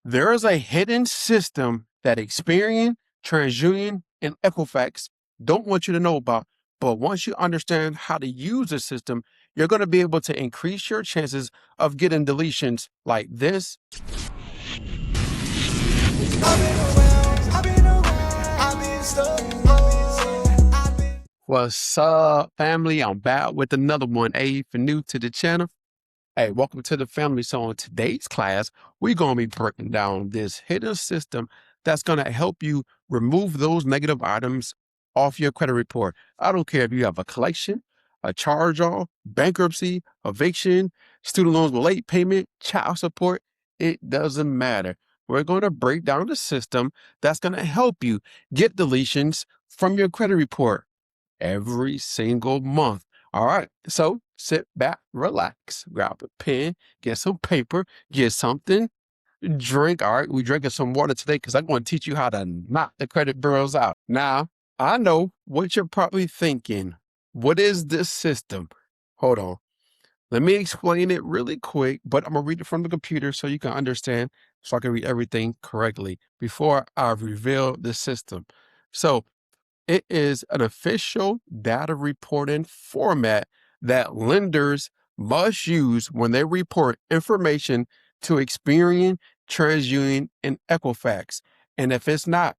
There is a hidden system that Experian, TransUnion, and Equifax don't want you to know about. But once you understand how to use the system, you're going to be able to increase your chances of getting deletions like this. What's up, family? I'm back with another one. Hey, if you're new to the channel, hey, welcome to the family. So in today's class, we're going to be breaking down this hidden system that's going to help you remove those negative items off your credit report. I don't care if you have a collection, a charge-off, bankruptcy, eviction, student loans with late payment, child support, it doesn't matter. We're going to break down the system that's going to help you get deletions from your credit report every single month. All right. So sit back, relax, grab a pen, get some paper, get something, drink. All right. We're drinking some water today because I'm going to teach you how to knock the credit bureaus out. Now, I know what you're probably thinking. What is this system? Hold on. Let me explain it really quick, but I'm going to read it from the computer so you can understand, so I can read everything correctly before I reveal the system. So, it is an official data reporting format that lenders must use when they report information to Experian, TransUnion, and Equifax. And if it's not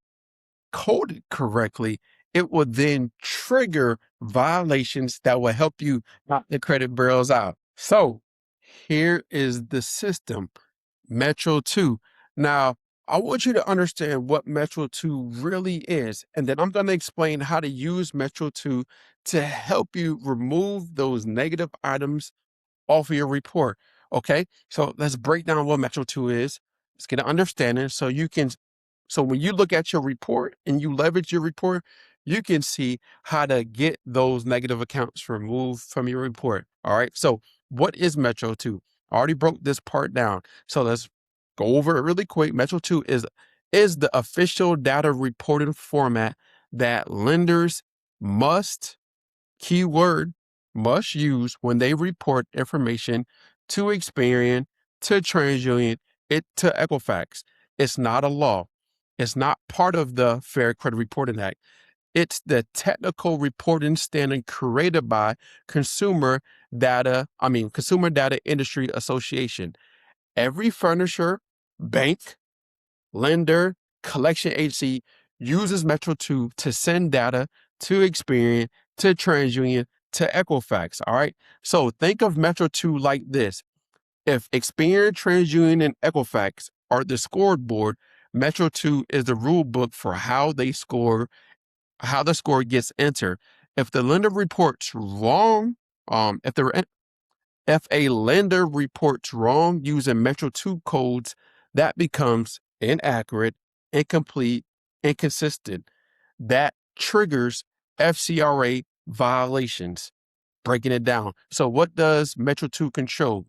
coded correctly, it will then trigger violations that will help you knock the credit bureaus out. So here is the system, Metro 2. Now, I want you to understand what Metro 2 really is, and then I'm going to explain how to use Metro 2 to help you remove those negative items off of your report. Okay, so let's break down what Metro 2 is. Let's get an understanding so when you look at your report and you leverage your report, you can see how to get those negative accounts removed from your report. All right, so what is Metro 2? I already broke this part down. So let's go over it really quick. Metro 2 is the official data reporting format that lenders must, keyword, must use when they report information to Experian, to TransUnion, to Equifax. It's not a law. It's not part of the Fair Credit Reporting Act. It's the technical reporting standard created by Consumer Data Industry Association. Every furnisher, bank, lender, collection agency uses Metro 2 to send data to Experian, to TransUnion, to Equifax. All right. So think of Metro 2 like this. If Experian, TransUnion, and Equifax are the scoreboard, Metro 2 is the rule book for how the score gets entered. If the lender reports wrong, if a lender reports wrong using Metro 2 codes, that becomes inaccurate, incomplete, inconsistent. That triggers FCRA violations. Breaking it down. So what does Metro 2 control?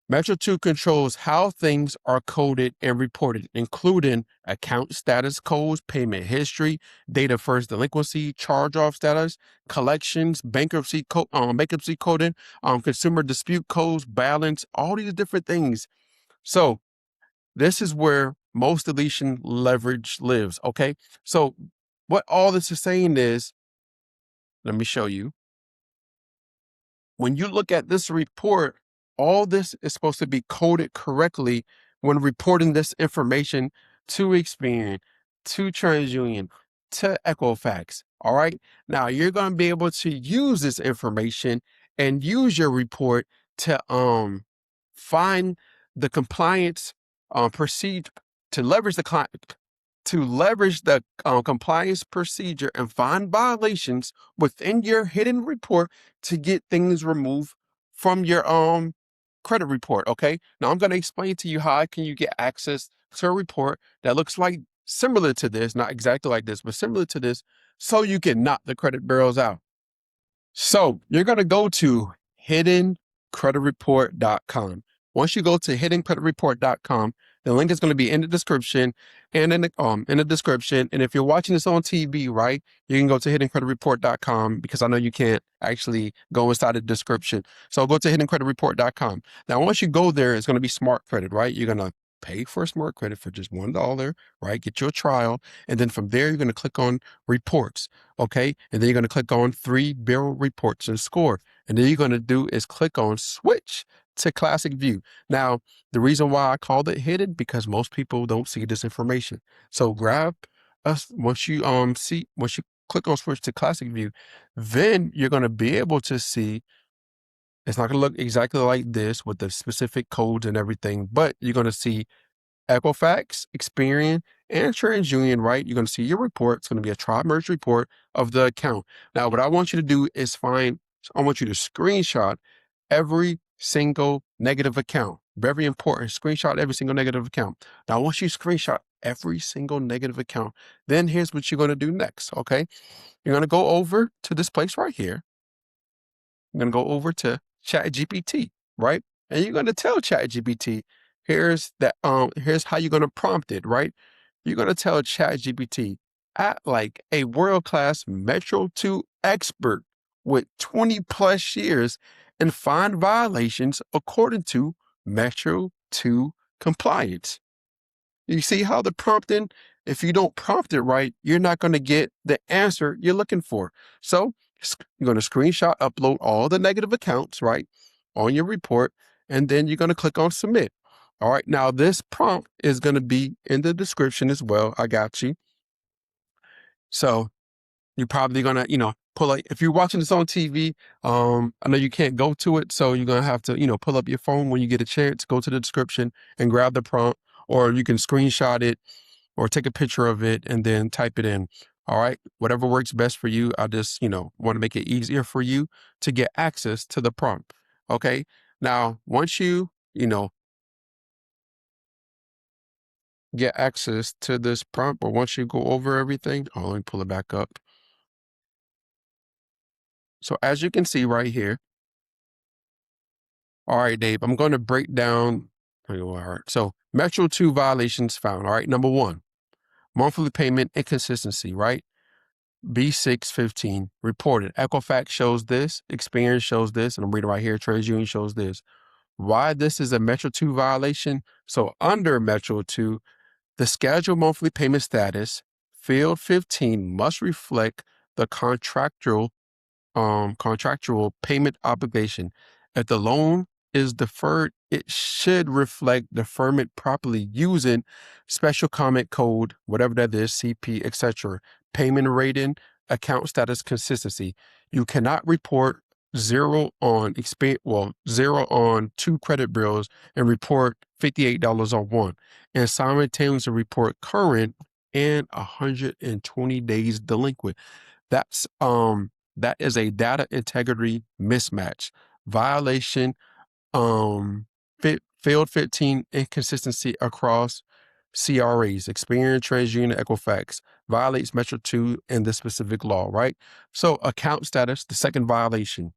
Metro 2 controls how things are coded and reported, including account status codes, payment history, date of first delinquency, charge-off status, collections, bankruptcy coding, consumer dispute codes, balance, all these different things. So this is where most deletion leverage lives, okay? So what all this is saying is, let me show you. When you look at this report, all this is supposed to be coded correctly when reporting this information to Experian, to TransUnion, to Equifax. All right. Now you're going to be able to use this information and use your report to find the compliance procedure, to leverage the compliance procedure and find violations within your hidden report to get things removed from your credit report. Okay. Now I'm going to explain to you how can you get access to a report that looks like similar to this, not exactly like this, but similar to this, so you can knock the credit bureaus out. So you're going to go to hiddencreditreport.com. Once you go to hiddencreditreport.com, the link is going to be in the description and in the description. And if you're watching this on TV, right, you can go to hiddencreditreport.com because I know you can't actually go inside the description. So go to hiddencreditreport.com. Now, once you go there, it's going to be Smart Credit, right? You're going to pay for Smart Credit for just $1, right? Get your trial. And then from there, you're going to click on reports, okay? And then you're going to click on 3 bureau reports and score. And then you're going to do is click on switch to Classic View. Now, the reason why I called it hidden, because most people don't see this information. So grab us once you click on switch to Classic View, then you're going to be able to see. It's not going to look exactly like this with the specific codes and everything, but you're going to see Equifax, Experian, and TransUnion, right? You're going to see your report. It's going to be a tri-merge report of the account. Now, what I want you to do is I want you to screenshot every single negative account. Very important. Screenshot every single negative account. Now, once you screenshot every single negative account, then here's what you're going to do next, okay? You're going to go over to this place right here. You're going to go over to ChatGPT, right? And you're going to tell ChatGPT, here's how you're going to prompt it, right? You're going to tell ChatGPT, act like a world-class Metro 2 expert with 20 plus years and find violations according to Metro 2 compliance. You see how the prompting, if you don't prompt it right, you're not going to get the answer you're looking for. So you're going to screenshot, upload all the negative accounts, right, on your report, and then you're going to click on submit. All right, now this prompt is going to be in the description as well. I got you. So you're probably going to, if you're watching this on TV, I know you can't go to it. So you're going to have to, pull up your phone when you get a chance, go to the description and grab the prompt, or you can screenshot it or take a picture of it and then type it in. All right. Whatever works best for you. I just, want to make it easier for you to get access to the prompt. Okay. Now, once you, get access to this prompt, or once you go over everything, let me pull it back up. So as you can see right here. All right, Dave, I'm going to break down. All right. So Metro 2 violations found. All right. Number 1, monthly payment inconsistency, right? B615 reported. Equifax shows this, Experian shows this, and I'm reading right here, TransUnion shows this. Why this is a Metro 2 violation? So under Metro 2, the scheduled monthly payment status, field 15 must reflect the contractual payment obligation. If the loan is deferred, it should reflect deferment properly using special comment code, whatever that is, CP, etc. Payment rating, account status consistency. You cannot report zero on 2 credit bills and report $58 on one, and simultaneously report current and 120 days delinquent. That is a data integrity mismatch violation. Field 15 inconsistency across CRAs, Experian, TransUnion, Equifax, violates Metro 2 and this specific law, right? So account status, the second violation.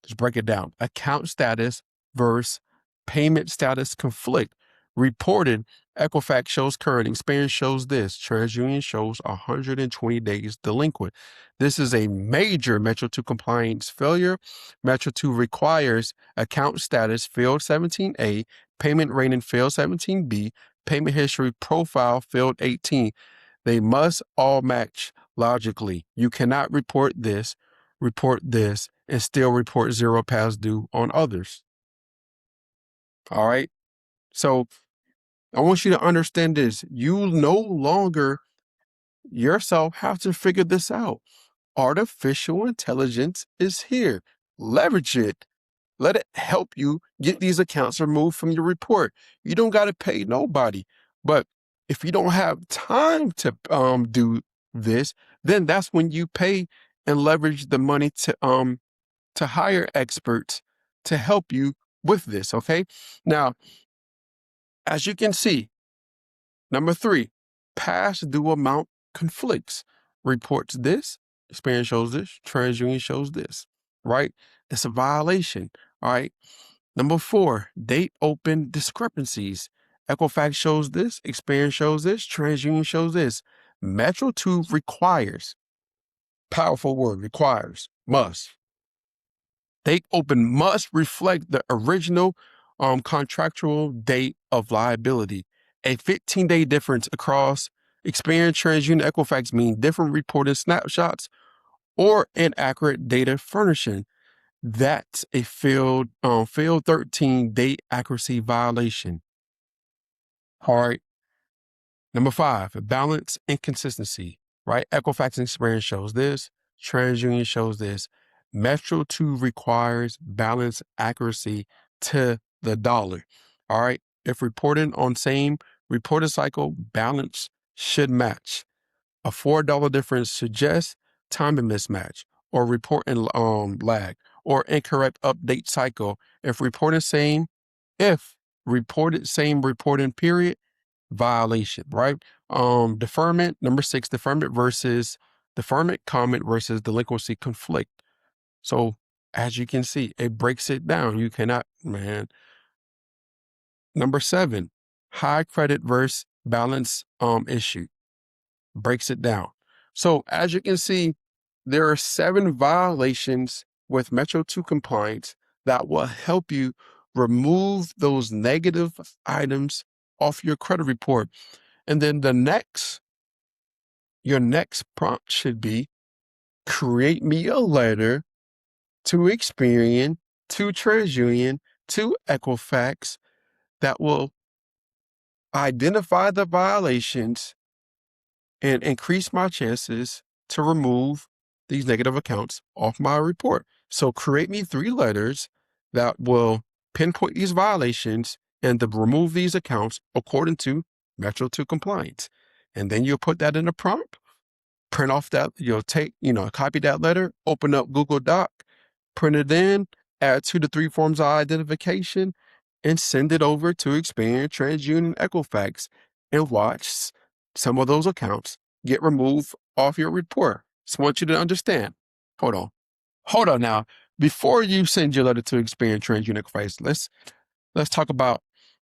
Let's break it down. Account status versus payment status conflict. Reported, Equifax shows current, Experian shows this, TransUnion shows 120 days delinquent. This is a major Metro 2 compliance failure. Metro 2 requires account status field 17A, payment rating field 17B, payment history profile field 18. They must all match logically. You cannot report this, and still report zero past due on others. All right. So I want you to understand this. You no longer yourself have to figure this out. Artificial intelligence is here. Leverage it. Let it help you get these accounts removed from your report. You don't got to pay nobody. But if you don't have time to do this, then that's when you pay and leverage the money to hire experts to help you with this, okay? Now, as you can see, number 3, past due amount conflicts. Reports this, Experian shows this, TransUnion shows this, right? It's a violation, all right? Number 4, date open discrepancies. Equifax shows this, Experian shows this, TransUnion shows this. Metro 2 requires, powerful word, requires, must. Date open must reflect the original contractual date of liability. A 15-day difference across Experian, TransUnion, Equifax mean different reported snapshots or inaccurate data furnishing. That's a field 13 date accuracy violation. All right. Number 5, balance inconsistency, right? Equifax and Experian shows this. TransUnion shows this. Metro 2 requires balance accuracy to the dollar. All right. If reporting on same reported cycle, balance should match. A $4 difference suggests timing mismatch or reporting lag or incorrect update cycle. If reported same reporting period, violation, right? Deferment, number 6, deferment comment versus delinquency conflict. So as you can see, it breaks it down. You cannot, man. Number 7, high credit versus balance issue. Breaks it down. So as you can see, there are 7 violations with Metro 2 compliance that will help you remove those negative items off your credit report. And then your next prompt should be, create me a letter to Experian, to TransUnion, to Equifax that will identify the violations and increase my chances to remove these negative accounts off my report. So create me 3 letters that will pinpoint these violations and to remove these accounts according to Metro 2 compliance. And then you'll put that in a prompt, print off that, copy that letter, open up Google Doc, print it in, add 2 to 3 forms of identification, and send it over to Experian, TransUnion, Equifax, and watch some of those accounts get removed off your report. Just want you to understand. Hold on now. Before you send your letter to Experian, TransUnion, Equifax, let's talk about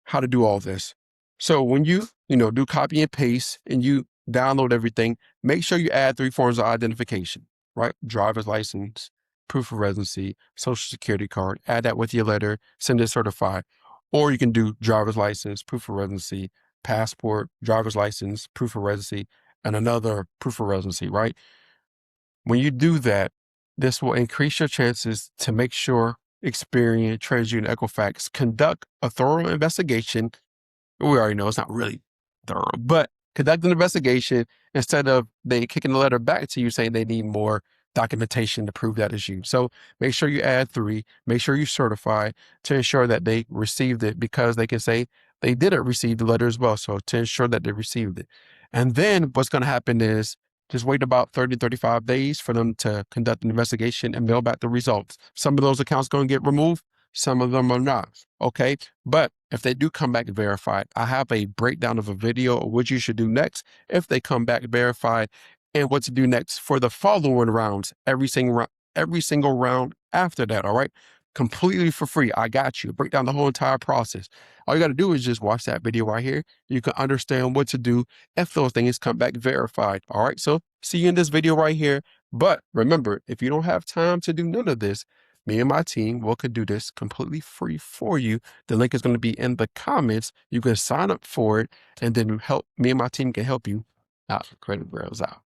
how to do all this. So when you do copy and paste and you download everything, make sure you add 3 forms of identification, right? Driver's license, proof of residency, social security card. Add that with your letter, send it certified. Or you can do driver's license, proof of residency, passport, driver's license, proof of residency, and another proof of residency, right? When you do that, this will increase your chances to make sure Experian, TransUnion, Equifax conduct a thorough investigation. We already know it's not really thorough, but conduct an investigation instead of they kicking the letter back to you saying they need more documentation to prove that is you. So make sure you add 3, make sure you certify to ensure that they received it, because they can say they didn't receive the letter as well. So to ensure that they received it. And then what's going to happen is just wait about 30, 35 days for them to conduct an investigation and mail back the results. Some of those accounts going to get removed, some of them are not. Okay. But if they do come back verified, I have a breakdown of a video of what you should do next if they come back verified and what to do next for the following rounds, every single round after that. All right. Completely for free. I got you. Break down the whole entire process. All you got to do is just watch that video right here. You can understand what to do if those things come back verified. All right. So see you in this video right here. But remember, if you don't have time to do none of this, me and my team could do this completely free for you. The link is going to be in the comments. You can sign up for it, and then me and my team can help you out. Credit Bureaus out.